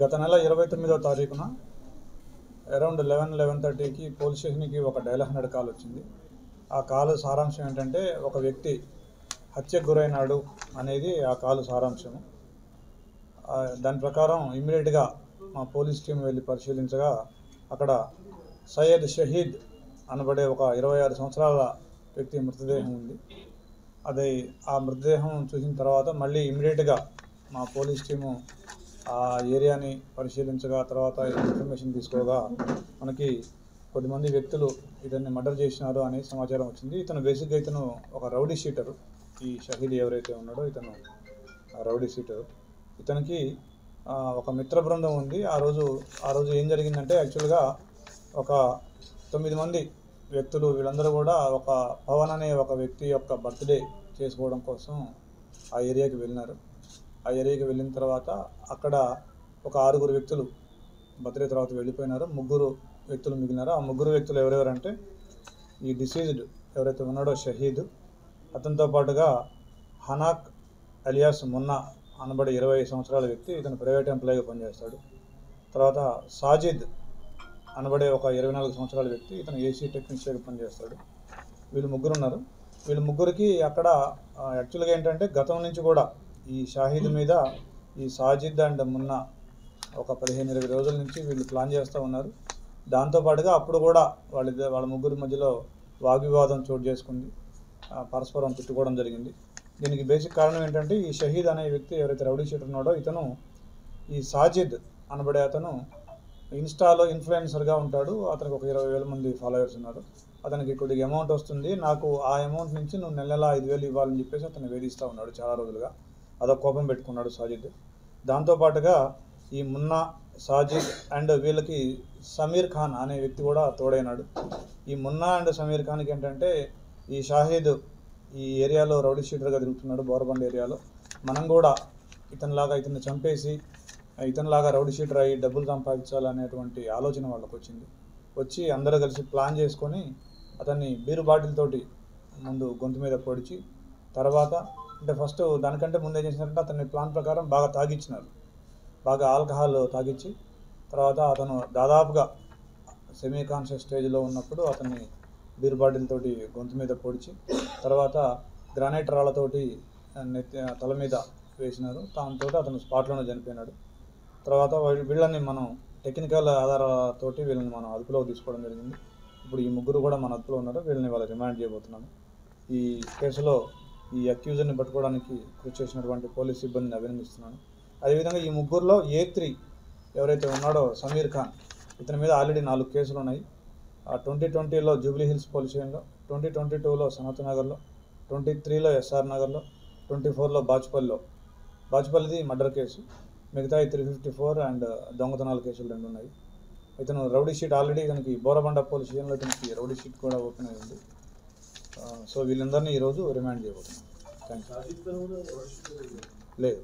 గత నెల 29వ తారీఖున అరౌండ్ 11:30కి పోలీస్ స్టేషన్కి ఒక డయల్ 100 కాల్ వచ్చింది. ఆ కాల్ సారాంశం ఏంటంటే ఒక వ్యక్తి హత్యకు గురైనాడు అనేది ఆ కాల్ సారాంశం. దాని ప్రకారం ఇమ్మీడియట్గా మా పోలీస్ టీం వెళ్ళి పరిశీలించగా అక్కడ సయ్యద్ షహీద్ అనబడే ఒక 26 సంవత్సరాల వ్యక్తి మృతదేహం ఉంది. అది ఆ మృతదేహం చూసిన తర్వాత మళ్ళీ ఇమ్మీడియట్గా మా పోలీస్ టీము ఆ ఏరియాని పరిశీలించగా తర్వాత ఇన్ఫర్మేషన్ తీసుకోగా మనకి కొద్దిమంది వ్యక్తులు ఇతన్ని మర్డర్ చేసినారు అనే సమాచారం వచ్చింది. ఇతను బేసిక్గా ఇతను ఒక రౌడీ షీటరు. ఈ షహీద్ ఎవరైతే ఉన్నాడో ఇతను రౌడీ షీటరు. ఇతనికి ఒక మిత్ర బృందం ఉంది. ఆ రోజు ఏం జరిగిందంటే యాక్చువల్గా ఒక 9 మంది వ్యక్తులు వీళ్ళందరూ కూడా ఒక పవన్ అనే ఒక వ్యక్తి యొక్క బర్త్డే చేసుకోవడం కోసం ఆ ఏరియాకి వెళ్ళినారు. ఆ ఏరియాకి వెళ్ళిన తర్వాత అక్కడ ఒక 6 వ్యక్తులు బర్త్డే తర్వాత వెళ్ళిపోయినారు. 3 వ్యక్తులు మిగిలినారు. ఆ 3 వ్యక్తులు ఎవరెవరంటే ఈ డిసీజ్డ్ ఎవరైతే ఉన్నాడో షహీద్, అతనితో పాటుగా హనాక్ అలియాస్ మున్నా అనబడి 20 సంవత్సరాల వ్యక్తి, ఇతను ప్రైవేట్ ఎంప్లాయీగా పనిచేస్తాడు. తర్వాత సాజిద్ అనబడే ఒక 24 సంవత్సరాల వ్యక్తి, ఇతను ఏసీ టెక్నీషియన్గా పనిచేస్తాడు. వీళ్ళు 3 ఉన్నారు. వీళ్ళు 3కి అక్కడ యాక్చువల్గా ఏంటంటే గతం నుంచి కూడా ఈ షాహీద్ మీద ఈ సాజిద్ అండ్ మున్నా ఒక 15-20 రోజుల నుంచి వీళ్ళు ప్లాన్ చేస్తూ ఉన్నారు. దాంతోపాటుగా అప్పుడు కూడా వాళ్ళ 3 మధ్యలో వాగ్వివాదం చోటు చేసుకుంది, పరస్పరం తిట్టుకోవడం జరిగింది. దీనికి బేసిక్ కారణం ఏంటంటే ఈ షహీద్ అనే వ్యక్తి ఎవరైతే రౌడీ షీటర్ ఉన్నాడో ఇతను ఈ సాజిద్ అనబడే అతను ఇన్స్టాలో ఇన్ఫ్లుయెన్సర్గా ఉంటాడు. అతనికి ఒక 20,000 మంది ఫాలోవర్స్ ఉన్నారు. అతనికి కొద్దిగా అమౌంట్ వస్తుంది, నాకు ఆ అమౌంట్ నుంచి నువ్వు నెల 5,000 ఇవ్వాలని చెప్పేసి అతను వేధిస్తూ ఉన్నాడు చాలా రోజులుగా. అదొక కోపం పెట్టుకున్నాడు సాజిద్. దాంతోపాటుగా ఈ మున్నా, సాజిద్ అండ్ వీళ్ళకి సమీర్ ఖాన్ అనే వ్యక్తి కూడా తోడైనాడు. ఈ మున్నా అండ్ సమీర్ ఖాన్కి ఏంటంటే ఈ షాహీద్ ఈ ఏరియాలో రౌడీ షీటర్గా తిరుగుతున్నాడు, బోరబండ ఏరియాలో. మనం కూడా ఇతన్ని చంపేసి ఇతనిలాగా రౌడీ షీటర్ అయ్యి డబ్బులు సంపాదించాలనేటువంటి ఆలోచన వాళ్ళకి వచ్చి అందరూ కలిసి ప్లాన్ చేసుకొని అతన్ని బీరు బాటిల్ తోటి ముందు గొంతు మీద పొడిచి, తర్వాత అంటే ఫస్ట్ దానికంటే ముందు ఏం చేసినారంటే అతన్ని ప్లాన్ ప్రకారం బాగా తాగిచ్చినారు. బాగా ఆల్కహాల్ తాగిచ్చి తర్వాత అతను దాదాపుగా సెమీ కాన్షియస్ స్టేజ్లో ఉన్నప్పుడు అతన్ని బీరు బాటిల్ తోటి గొంతు మీద పొడిచి, తర్వాత గ్రానైట్ రాళ్లతోటి తల మీద వేసినారు. దాంతో అతను స్పాట్లోనే చనిపోయినాడు. తర్వాత వీళ్ళని మనం టెక్నికల్ ఆధారాలతోటి వీళ్ళని మనం అదుపులోకి తీసుకోవడం జరిగింది. ఇప్పుడు ఈ 3 కూడా మన అదుపులో ఉన్నారు. వీళ్ళని వాళ్ళ రిమాండ్ చేయబోతున్నాము. ఈ కేసులో ఈ అక్యూజర్ని పట్టుకోవడానికి కృషి చేసినటువంటి పోలీస్ సిబ్బందిని అభినందిస్తున్నాను. అదేవిధంగా ఈ 3లో A3 ఎవరైతే ఉన్నాడో సమీర్ ఖాన్, ఇతని మీద ఆల్రెడీ 4 కేసులు ఉన్నాయి. 2020లో జూబ్లీ హిల్స్ పోలీస్ స్టేషన్లో, 2022లో సనత్ నగర్లో, 23లో SR నగర్లో, 24లో బాచుపల్లిది మర్డర్ కేసు, మిగతా 354 అండ్ దొంగతనాల కేసులు 2 ఉన్నాయి. ఇతను రౌడీ షీట్ ఆల్రెడీ ఇతనికి బోరబండ పోలీస్ స్టేషన్లో ఇతనికి రౌడీ షీట్ కూడా ఓపెన్ అయి ఉంది. సో వీళ్ళందరినీ ఈరోజు రిమాండ్ చేయబోతున్నాం. Thank you. లేదు.